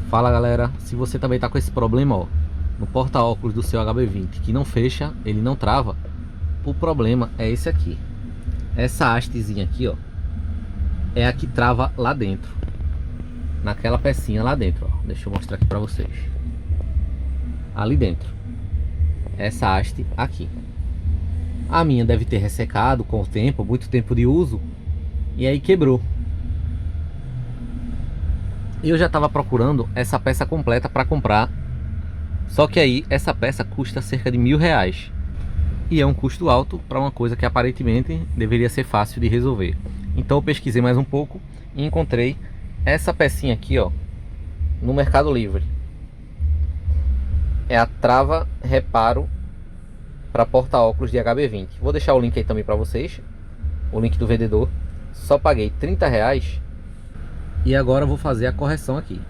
Fala galera, se você também tá com esse problema, ó, no porta-óculos do seu HB20 que não fecha, ele não trava, o problema é esse aqui. Essa hastezinha aqui, ó, é a que trava lá dentro, naquela pecinha lá dentro, ó. Deixa eu mostrar aqui pra vocês. Ali dentro, essa haste aqui. A minha deve ter ressecado com o tempo, muito tempo de uso, e aí quebrou. Eu já estava procurando essa peça completa para comprar, só que aí essa peça custa cerca de R$1.000 e é um custo alto para uma coisa que aparentemente deveria ser fácil de resolver. Então eu pesquisei mais um pouco e encontrei essa pecinha aqui, ó, no Mercado Livre. É a trava reparo para porta-óculos de HB20. Vou deixar o link aí também para vocês, o link do vendedor. Só paguei R$30. E agora eu vou fazer a correção aqui.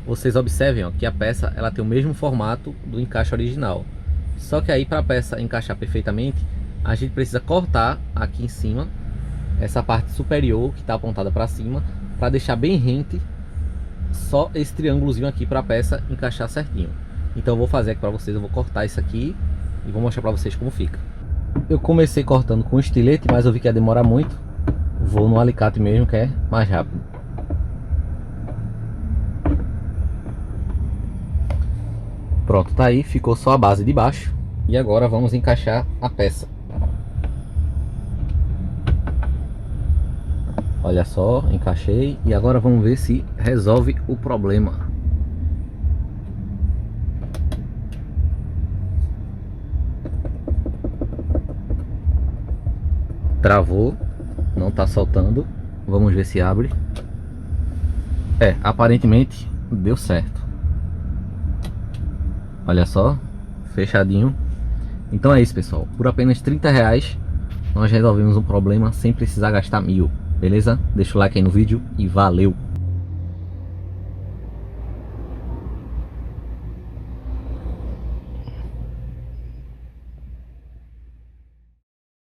Vocês observem, ó, que a peça ela tem o mesmo formato do encaixe original. Só que aí para a peça encaixar perfeitamente, a gente precisa cortar aqui em cima essa parte superior que está apontada para cima, para deixar bem rente só esse triângulozinho aqui para a peça encaixar certinho. Então eu vou fazer aqui para vocês, eu vou cortar isso aqui e vou mostrar para vocês como fica. Eu comecei cortando com estilete, mas eu vi que ia demorar muito. Vou no alicate mesmo, que é mais rápido. Pronto, tá aí, ficou só a base de baixo. E agora vamos encaixar a peça. Olha só, encaixei. E agora vamos ver se resolve o problema. Travou, não tá soltando. Vamos ver se abre. É, aparentemente deu certo. Olha só, fechadinho. Então é isso, pessoal, por apenas R$30 nós resolvemos um problema sem precisar gastar 1.000, beleza? Deixa o like aí no vídeo e valeu!